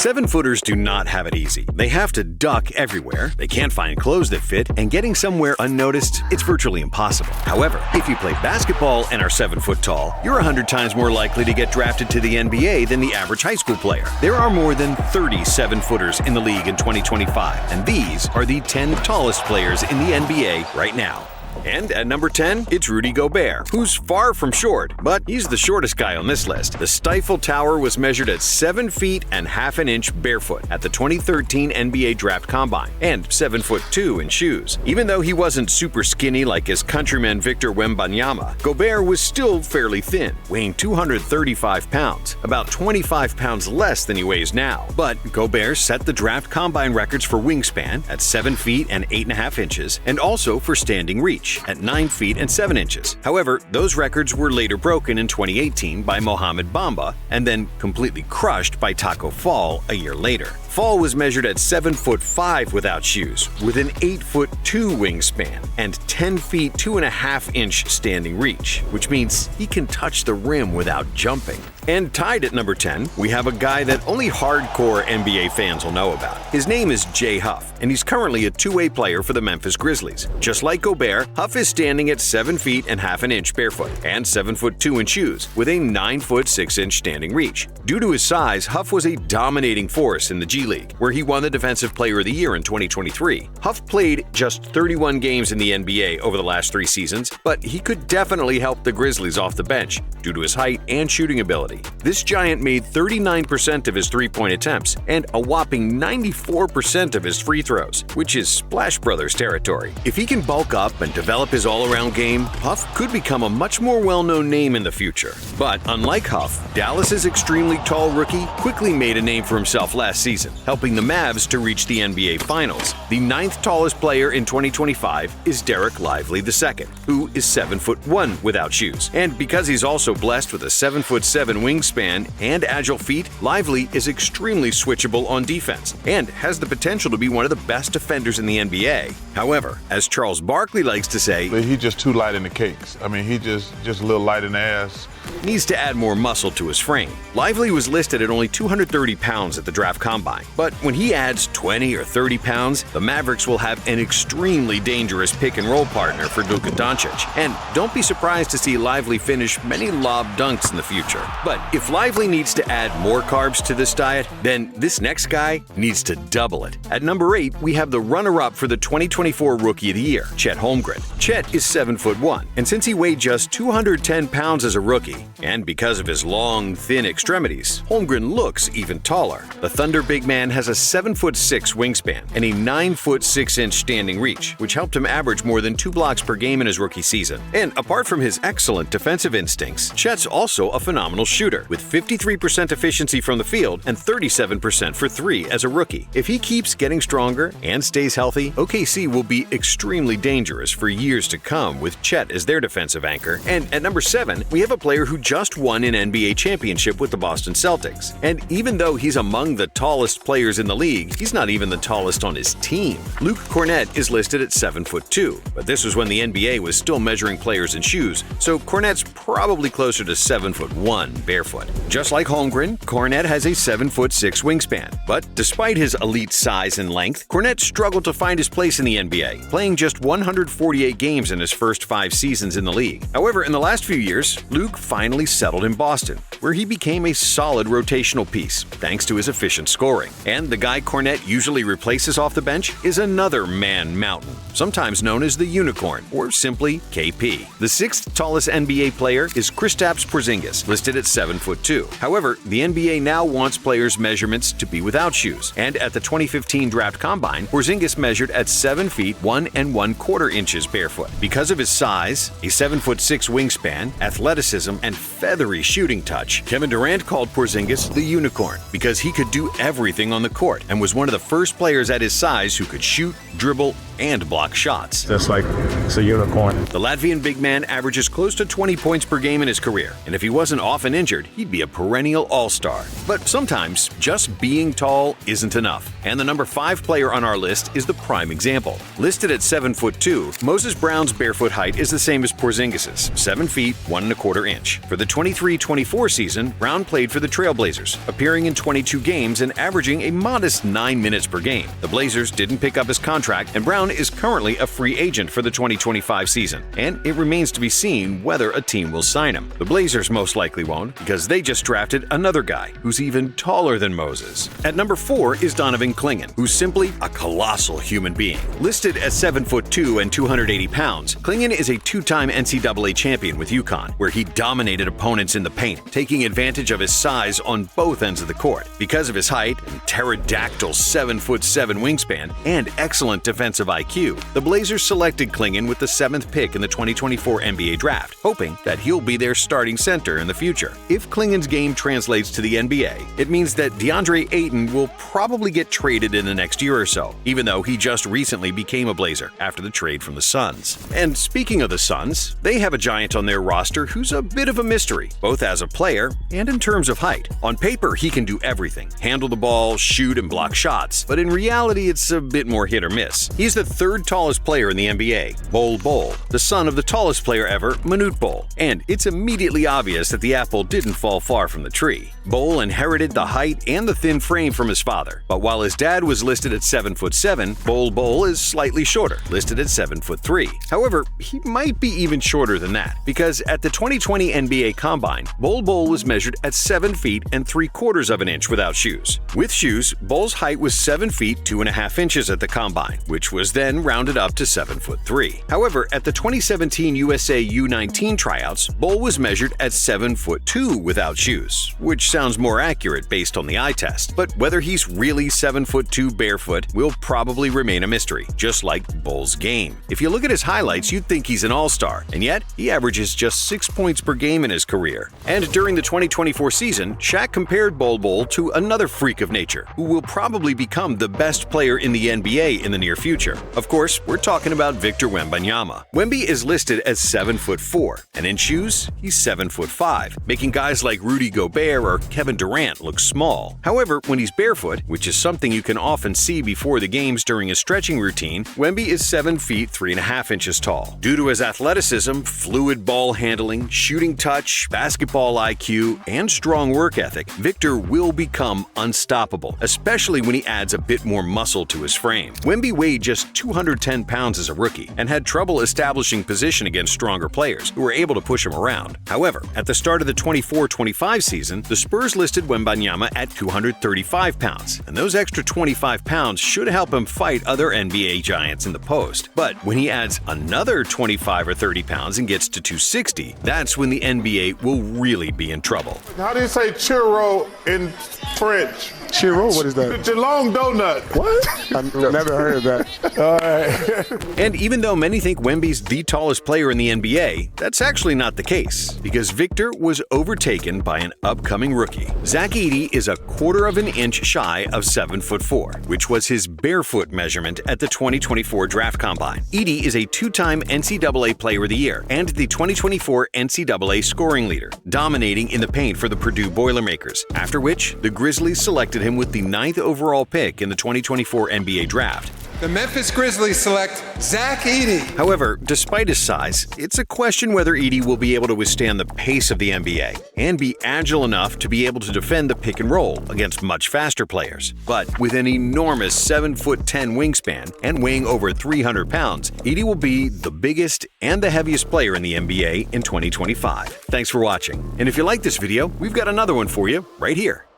7-footers do not have it easy. They have to duck everywhere, they can't find clothes that fit, and getting somewhere unnoticed, it's virtually impossible. However, if you play basketball and are 7 foot tall, you're 100 times more likely to get drafted to the NBA than the average high school player. There are more than 30 7-footers in the league in 2025, and these are the 10 tallest players in the NBA right now. And at number 10, it's Rudy Gobert, who's far from short, but he's the shortest guy on this list. The Stifle Tower was measured at 7 feet and half an inch barefoot at the 2013 NBA Draft Combine, and 7'2" in shoes. Even though he wasn't super skinny like his countryman Victor Wembanyama, Gobert was still fairly thin, weighing 235 pounds, about 25 pounds less than he weighs now. But Gobert set the Draft Combine records for wingspan at 7 feet and 8.5 inches, and also for standing reach at 9 feet and 7 inches. However, those records were later broken in 2018 by Mohamed Bamba and then completely crushed by Taco Fall a year later. Fall was measured at 7'5" without shoes, with an 8'2" wingspan and 10 feet 2.5 inch standing reach, which means he can touch the rim without jumping. And tied at number 10, we have a guy that only hardcore NBA fans will know about. His name is Jay Huff, and he's currently a two-way player for the Memphis Grizzlies. Just like Gobert, Huff is standing at 7 feet and half an inch barefoot and 7'2" in shoes, with a 9'6" standing reach. Due to his size, Huff was a dominating force in the G League, where he won the Defensive Player of the Year in 2023. Huff played just 31 games in the NBA over the last 3 seasons, but he could definitely help the Grizzlies off the bench due to his height and shooting ability. This giant made 39% of his three-point attempts and a whopping 94% of his free throws, which is Splash Brothers territory. If he can bulk up and develop his all-around game, Huff could become a much more well-known name in the future. But unlike Huff, Dallas's extremely tall rookie quickly made a name for himself last season, helping the Mavs to reach the NBA Finals. The 9th tallest player in 2025 is Derek Lively II, who is 7'1" without shoes. And because he's also blessed with a 7'7" wingspan and agile feet, Lively is extremely switchable on defense and has the potential to be one of the best defenders in the NBA. However, as Charles Barkley likes to say, he's just too light in the cakes. I mean, he just a little light in the ass. Needs to add more muscle to his frame. Lively was listed at only 230 pounds at the Draft Combine, but when he adds 20 or 30 pounds, the Mavericks will have an extremely dangerous pick-and-roll partner for Luka Doncic. And don't be surprised to see Lively finish many lob dunks in the future. But if Lively needs to add more carbs to this diet, then this next guy needs to double it. At number 8, we have the runner-up for the 2024 Rookie of the Year, Chet Holmgren. Chet is 7'1", and since he weighed just 210 pounds as a rookie, and because of his long, thin extremities, Holmgren looks even taller. The Thunder big man has a 7'6" wingspan and a 9'6" standing reach, which helped him average more than 2 blocks per game in his rookie season. And apart from his excellent defensive instincts, Chet's also a phenomenal shooter, with 53% efficiency from the field and 37% for 3 as a rookie. If he keeps getting stronger and stays healthy, OKC will be extremely dangerous for years to come with Chet as their defensive anchor. And at number 7, we have a player who just won an NBA championship with the Boston Celtics. And even though he's among the tallest players in the league, he's not even the tallest on his team. Luke Kornet is listed at 7'2", but this was when the NBA was still measuring players in shoes, so Kornet's probably closer to 7'1" barefoot. Just like Holmgren, Kornet has a 7'6" wingspan, but despite his elite size and length, Kornet struggled to find his place in the NBA, playing just 148 games in his first 5 seasons in the league. However, in the last few years, Luke finally settled in Boston, where he became a solid rotational piece thanks to his efficient scoring. And the guy Kornet usually replaces off the bench is another man mountain, sometimes known as the Unicorn, or simply KP. The 6th tallest NBA player is Kristaps Porziņģis, listed at 7'2". However, the NBA now wants players' measurements to be without shoes, and at the 2015 Draft Combine, Porziņģis measured at 7 feet 1 1/4 inches barefoot. Because of his size, a 7'6" wingspan, athleticism, and feathery shooting touch, Kevin Durant called Porziņģis the Unicorn because he could do everything on the court and was one of the first players at his size who could shoot, dribble, and block shots. That's like, it's a unicorn. The Latvian big man averages close to 20 points per game in his career, and if he wasn't often injured, injured, he'd be a perennial all-star. But sometimes, just being tall isn't enough. And the number 5 player on our list is the prime example. Listed at 7'2", Moses Brown's barefoot height is the same as Porziņģis's, 7 feet 1 1/4 inch. For the 23-24 season, Brown played for the Trailblazers, appearing in 22 games and averaging a modest 9 minutes per game. The Blazers didn't pick up his contract, and Brown is currently a free agent for the 2025 season, and it remains to be seen whether a team will sign him. The Blazers most likely won't, because they just drafted another guy who's even taller than Moses. At number 4 is Donovan Clingan, who's simply a colossal human being. Listed at 7'2" and 280 pounds, Clingan is a 2-time NCAA champion with UConn, where he dominated opponents in the paint, taking advantage of his size on both ends of the court. Because of his height and pterodactyl 7'7" wingspan and excellent defensive IQ, the Blazers selected Clingan with the 7th pick in the 2024 NBA draft, hoping that he'll be their starting center in the future. If Clingan's game translates to the NBA, it means that DeAndre Ayton will probably get traded in the next year or so, even though he just recently became a Blazer after the trade from the Suns. And speaking of the Suns, they have a giant on their roster who's a bit of a mystery, both as a player and in terms of height. On paper, he can do everything: handle the ball, shoot, and block shots, but in reality, it's a bit more hit or miss. He's the 3rd tallest player in the NBA, Bol Bol, the son of the tallest player ever, Manute Bol. And it's immediately obvious that the apple didn't fall far from the tree. Bol inherited the height and the thin frame from his father, but while his dad was listed at 7'7", Bol Bol is slightly shorter, listed at 7'3". However, he might be even shorter than that, because at the 2020 NBA Combine, Bol Bol was measured at 7 feet and 3/4 of an inch without shoes. With shoes, Bol's height was 7 feet 2 1/2 inches at the Combine, which was then rounded up to 7'3". However, at the 2017 USA U19 tryouts, Bol was measured at 7'2" without shoes, which sounds more accurate based on the eye test. But whether he's really 7'2" barefoot will probably remain a mystery, just like Bol's game. If you look at his highlights, you'd think he's an all-star, and yet he averages just 6 points per game in his career. And during the 2024 season, Shaq compared Bol Bol to another freak of nature, who will probably become the best player in the NBA in the near future. Of course, we're talking about Victor Wembanyama. Wemby is listed as 7'4", and in shoes, he's 7'5", making guys like Rudy Gobert or Kevin Durant look small. However, when he's barefoot, which is something you can often see before the games during a stretching routine, Wemby is 7 feet 3 1/2 inches tall. Due to his athleticism, fluid ball handling, shooting touch, basketball IQ, and strong work ethic, Victor will become unstoppable, especially when he adds a bit more muscle to his frame. Wemby weighed just 210 pounds as a rookie and had trouble establishing position against stronger players who were able to push him around. However, at the start of the 24-25 season, the Spurs listed Wembanyama at 235 pounds, and those extra 25 pounds should help him fight other NBA giants in the post. But when he adds another 25 or 30 pounds and gets to 260, that's when the NBA will really be in trouble. How do you say churro in French? Churro? What is that? It's a long donut. What? I've never heard of that. All right. And even though many think Wemby's the tallest player in the NBA, that's actually not the case, because Victor was overtaken by an upcoming rookie. Zach Edey is a 1/4 of an inch shy of 7'4", which was his barefoot measurement at the 2024 Draft Combine. Edey is a 2-time NCAA Player of the Year and the 2024 NCAA scoring leader, dominating in the paint for the Purdue Boilermakers, after which the Grizzlies selected him with the 9th overall pick in the 2024 NBA Draft. The Memphis Grizzlies select Zach Edey. However, despite his size, it's a question whether Edey will be able to withstand the pace of the NBA and be agile enough to be able to defend the pick and roll against much faster players. But with an enormous 7'10" wingspan and weighing over 300 pounds, Edey will be the biggest and the heaviest player in the NBA in 2025. Thanks for watching. And if you like this video, we've got another one for you right here.